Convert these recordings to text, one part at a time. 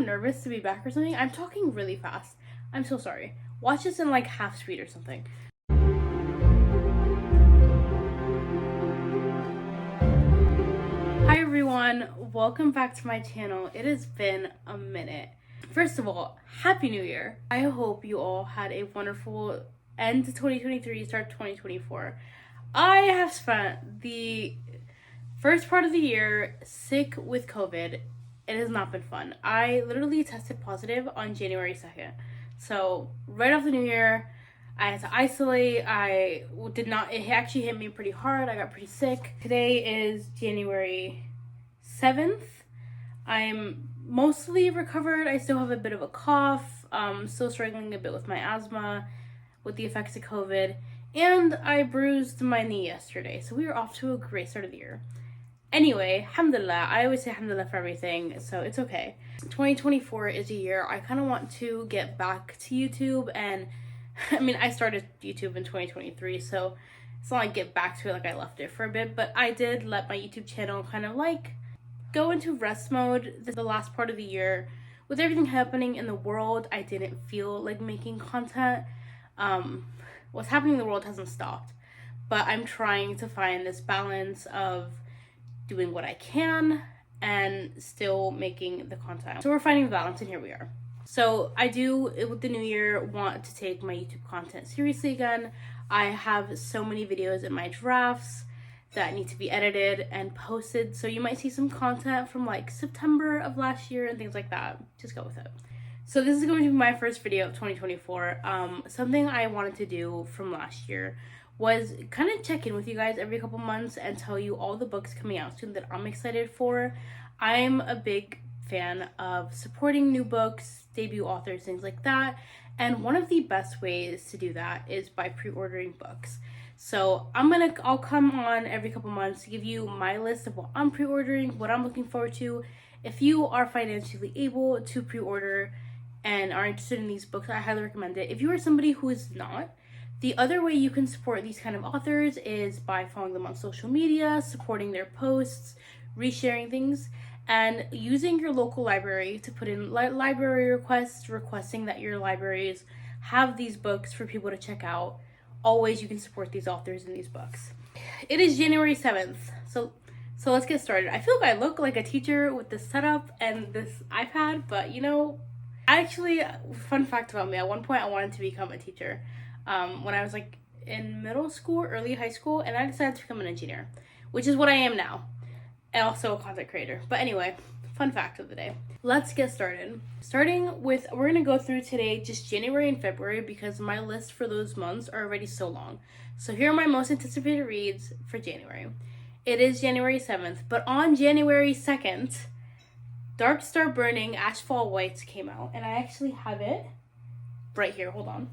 nervous to be back or something. I'm talking really fast. I'm so sorry. Watch this in like half speed or something. Hi everyone, welcome back to my channel. It has been a minute. First of all, Happy New Year. I hope you all had a wonderful end to 2023, start 2024. I have spent the first part of the year sick with COVID. It has not been fun. I literally tested positive on January 2nd. So right off the new year, I had to isolate. It actually hit me pretty hard. I got pretty sick. Today is January 7th. I'm mostly recovered. I still have a bit of a cough. Still struggling a bit with my asthma, with the effects of COVID. And I bruised my knee yesterday. So we are off to a great start of the year. Anyway, alhamdulillah. I always say alhamdulillah for everything, so it's okay. 2024 is a year I kind of want to get back to YouTube, and I mean, I started YouTube in 2023, so it's not like get back to it like I left it for a bit, but I did let my YouTube channel kind of like go into rest mode the last part of the year. With everything happening in the world, I didn't feel like making content. What's happening in the world hasn't stopped, but I'm trying to find this balance of doing what I can and still making the content. So we're finding the balance, and here we are. So I do, with the new year, want to take my YouTube content seriously again. I have so many videos in my drafts that need to be edited and posted. So you might see some content from like September of last year and things like that. Just go with it. So this is going to be my first video of 2024. Something I wanted to do from last year was kind of check in with you guys every couple months and tell you all the books coming out soon that I'm excited for. I'm a big fan of supporting new books, debut authors, things like that. And one of the best ways to do that is by pre-ordering books. So I'll come on every couple months to give you my list of what I'm pre-ordering, what I'm looking forward to. If you are financially able to pre-order and are interested in these books, I highly recommend it. If you are somebody who is not, the other way you can support these kind of authors is by following them on social media, supporting their posts, resharing things, and using your local library to put in library requests, requesting that your libraries have these books for people to check out. Always you can support these authors and these books. It is January 7th, so let's get started. I feel like I look like a teacher with this setup and this iPad, but you know, fun fact about me, at one point I wanted to become a teacher. When I was like in middle school, early high school, and I decided to become an engineer, which is what I am now, and also a content creator. But anyway, fun fact of the day. Let's get started. Starting with, we're gonna go through today just January and February because my list for those months are already so long. So here are my most anticipated reads for January. It is January 7th, but on January 2nd, Dark Star Burning Ashfall Whites came out, and I actually have it right here. Hold on.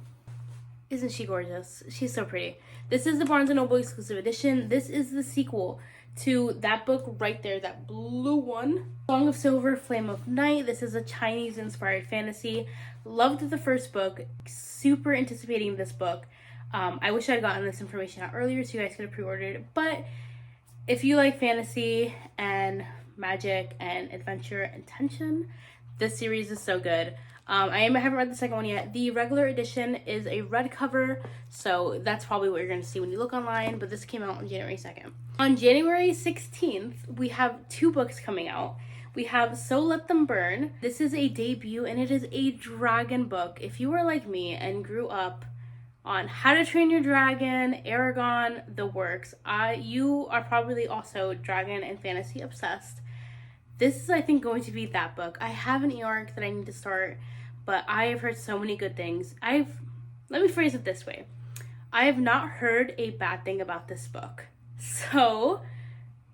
Isn't she gorgeous? She's so pretty. This is the Barnes & Noble exclusive edition. This is the sequel to that book right there, that blue one. Song of Silver, Flame of Night. This is a Chinese-inspired fantasy. Loved the first book. Super anticipating this book. I wish I'd gotten this information out earlier so you guys could have pre-ordered it. But if you like fantasy and magic and adventure and tension, this series is so good. I haven't read the second one yet. The regular edition is a red cover, so that's probably what you're going to see when you look online, but this came out on January 2nd. On January 16th, we have two books coming out. We have So Let Them Burn. This is a debut, and it is a dragon book. If you are like me and grew up on How to Train Your Dragon, Aragon, the works, you are probably also dragon and fantasy obsessed. This is, I think, going to be that book. I have an e-arc that I need to start, but I have heard so many good things. Let me phrase it this way. I have not heard a bad thing about this book. So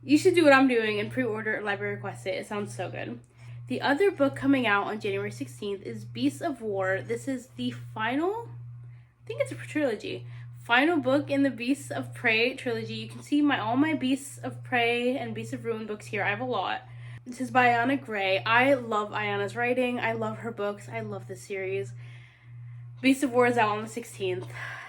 you should do what I'm doing and pre-order or library request it. It sounds so good. The other book coming out on January 16th is Beasts of War. This is the final, I think it's a trilogy, final book in the Beasts of Prey trilogy. You can see all my Beasts of Prey and Beasts of Ruin books here. I have a lot. This is by Ayana Gray. I love Ayana's writing. I love her books. I love this series. Beast of War is out on the 16th.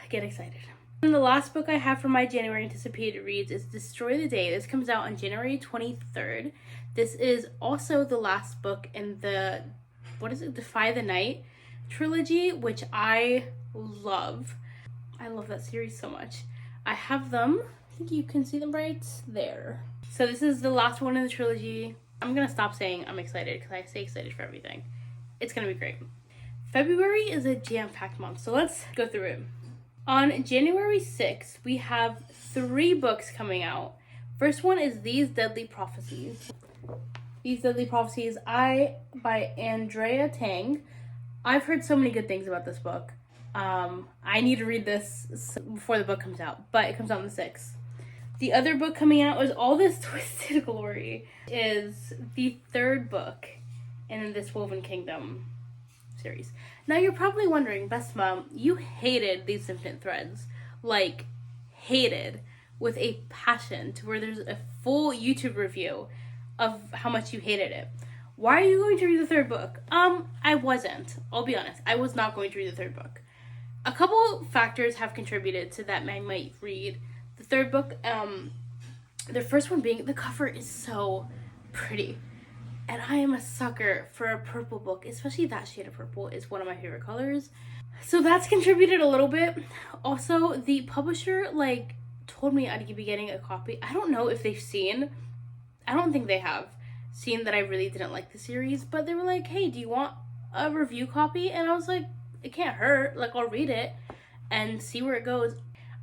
Get excited. And the last book I have for my January anticipated reads is Destroy the Day. This comes out on January 23rd. This is also the last book in the what is it, Defy the Night trilogy, which I love. I love that series so much. I have them. I think you can see them right there. So this is the last one in the trilogy. I'm gonna stop saying I'm excited because I say excited for everything. It's gonna be great. February is a jam-packed month, so let's go through it. On January 6th, we have 3 books coming out. First one is These Deadly Prophecies. These Deadly Prophecies by Andrea Tang. I've heard so many good things about this book. I need to read this before the book comes out, but it comes out on the 6th. The other book coming out is All This Twisted Glory, is the 3rd book in this Woven Kingdom series. Now you're probably wondering, Best Mom, you hated These Infinite Threads. Like, hated with a passion, to where there's a full YouTube review of how much you hated it. Why are you going to read the 3rd book? I wasn't. I'll be honest. I was not going to read the 3rd book. A couple factors have contributed to that I might read the 3rd book. The first one being the cover is so pretty. And I am a sucker for a purple book, especially that shade of purple is one of my favorite colors. So that's contributed a little bit. Also, the publisher, told me I'd be getting a copy. I don't know if they've seen, I don't think they have seen that I really didn't like the series, but they were like, hey, do you want a review copy? And I was like, it can't hurt. I'll read it and see where it goes.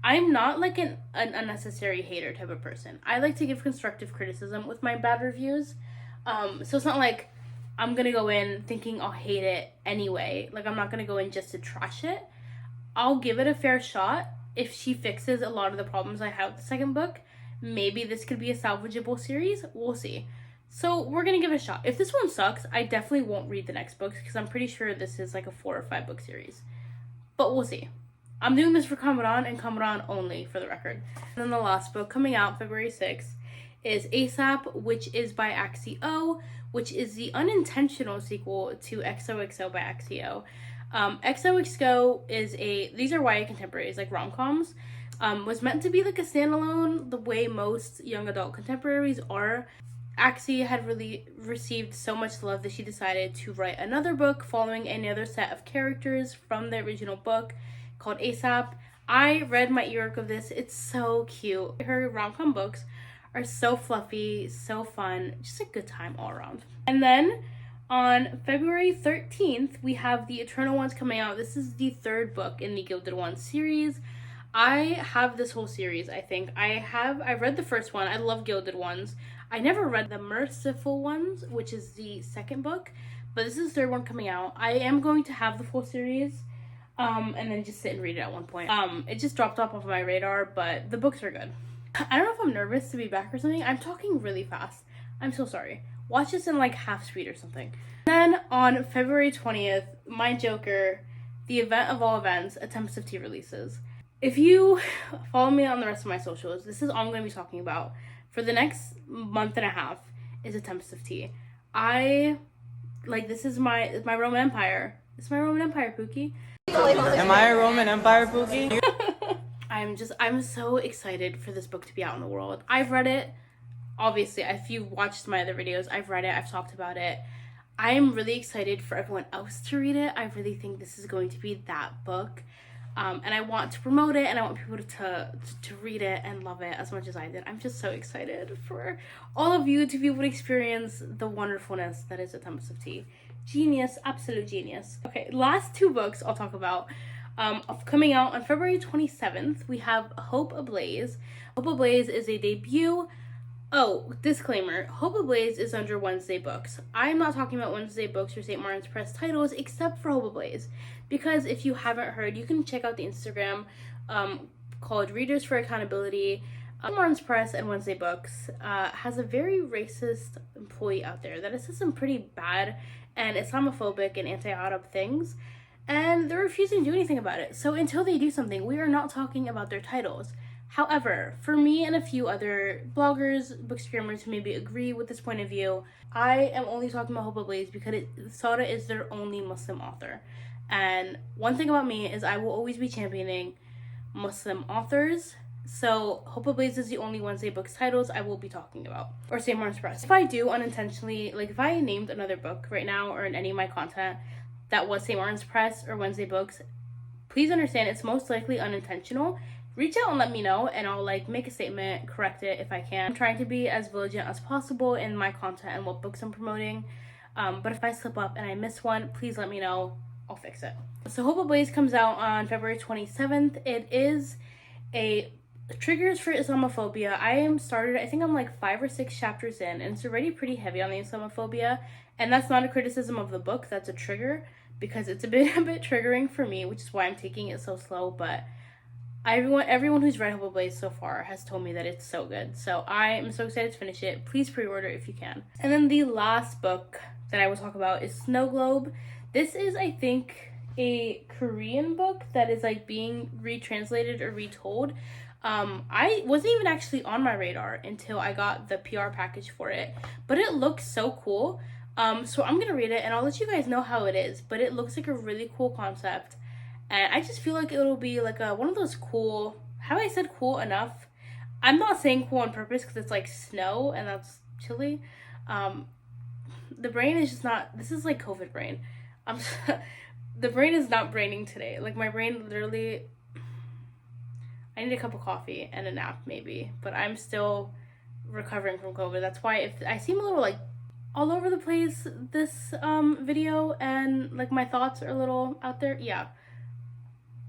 I'm not an unnecessary hater type of person. I like to give constructive criticism with my bad reviews. So it's not like I'm gonna go in thinking I'll hate it anyway. I'm not gonna go in just to trash it. I'll give it a fair shot. If she fixes a lot of the problems I have with the 2nd book, maybe this could be a salvageable series. We'll see. So we're gonna give it a shot. If this one sucks, I definitely won't read the next books because I'm pretty sure this is a 4 or 5 book series. But we'll see. I'm doing this for Kamaran and Kamaran only, for the record. And then the last book coming out February 6th is ASAP, which is by Axio, which is the unintentional sequel to XOXO by Axio. XOXO is these are YA contemporaries, rom-coms. Was meant to be a standalone, the way most young adult contemporaries are. Axie had really received so much love that she decided to write another book following another set of characters from the original book called ASAP. I read my earwork of this. It's so cute. Her rom-com books are so fluffy, so fun, just a good time all around. And then on February 13th, we have The Eternal Ones coming out. This is the 3rd book in the Gilded Ones series. I have this whole series, I think. I've read the first one. I love Gilded Ones. I never read The Merciful Ones, which is the 2nd book, but this is the 3rd one coming out. I am going to have the full series, and then just sit and read it at one point. It just dropped off of my radar, but the books are good. I don't know if I'm nervous to be back or something. I'm talking really fast. I'm so sorry. Watch this in half speed or something. Then on February 20th, my Joker, the event of all events, A Tempest of Tea releases. If you follow me on the rest of my socials, this is all I'm going to be talking about for the next month and a half is A Tempest of Tea. This is my Roman Empire. It's my Roman Empire, Pookie. Am I a Roman Empire, Pookie? I'm so excited for this book to be out in the world. I've read it. Obviously, if you've watched my other videos, I've read it. I've talked about it. I am really excited for everyone else to read it. I really think this is going to be that book. And I want to promote it, and I want people to read it and love it as much as I did. I'm just so excited for all of you to be able to experience the wonderfulness that is A Tempest of Tea. Genius, absolute genius. Okay, last 2 books I'll talk about. Coming out on February 27th, we have Hope Ablaze. Hope Ablaze is a debut. Oh, disclaimer, Hope Ablaze is under Wednesday Books. I'm not talking about Wednesday Books or St. Martin's Press titles except for Hope Ablaze. Because if you haven't heard, you can check out the Instagram called Readers for Accountability. St. Martin's Press and Wednesday Books has a very racist employee out there that says some pretty bad and Islamophobic and anti-Arab things. And they're refusing to do anything about it. So until they do something, we are not talking about their titles. However, for me and a few other bloggers, bookstagrammers who maybe agree with this point of view, I am only talking about Hope Ablaze because Sada is their only Muslim author. And one thing about me is I will always be championing Muslim authors. So Hope Ablaze is the only Wednesday Books titles I will be talking about, or St. Martin's Press. If I do unintentionally, like if I named another book right now or in any of my content that was St. Martin's Press or Wednesday Books, please understand it's most likely unintentional. Reach out and let me know, and I'll like make a statement, correct it if I can. I'm trying to be as vigilant as possible in my content and what books I'm promoting. But if I slip up and I miss one, please let me know. I'll fix it. So Hope Ablaze comes out on February 27th. It is a triggers for Islamophobia. I think I'm like 5 or 6 chapters in, and it's already pretty heavy on the Islamophobia. And that's not a criticism of the book, that's a trigger, because it's a bit triggering for me, which is why I'm taking it so slow. But everyone who's read Hope Ablaze so far has told me that it's so good. So I am so excited to finish it. Please pre-order if you can. And then the last book that I will talk about is Snow Globe. This is, I think, a Korean book that is like being retranslated or retold. I wasn't even actually on my radar until I got the PR package for it, but it looks so cool. So I'm gonna read it and I'll let you guys know how it is, but it looks like a really cool concept, and I just feel like it'll be like one of those cool, have I said cool enough? I'm not saying cool on purpose because it's like snow and that's chilly. The brain is just not, this is like COVID brain. The brain is not braining today. Like my brain literally, I need a cup of coffee and a nap maybe, but I'm still recovering from COVID. That's why if I seem a little like all over the place this video and like my thoughts are a little out there, yeah,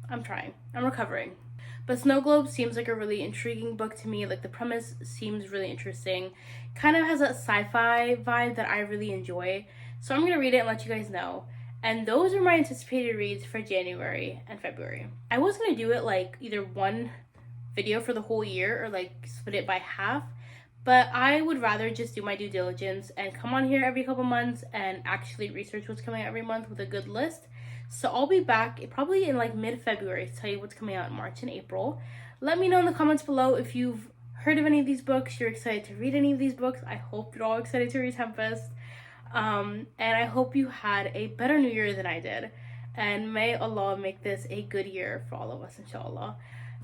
I'm trying. I'm recovering. But Snow Globe seems like a really intriguing book to me. Like the premise seems really interesting. Kind of has that sci-fi vibe that I really enjoy. So I'm going to read it and let you guys know. And those are my anticipated reads for January and February. I was going to do it like either one video for the whole year or like split it by half. But I would rather just do my due diligence and come on here every couple months and actually research what's coming out every month with a good list. So I'll be back probably in like mid-February to tell you what's coming out in March and April. Let me know in the comments below if you've heard of any of these books, you're excited to read any of these books. I hope you're all excited to read Tempest. And I hope you had a better New Year than I did. And may Allah make this a good year for all of us, inshallah.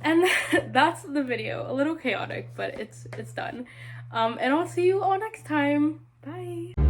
And that's the video. A little chaotic, but it's done. And I'll see you all next time. Bye.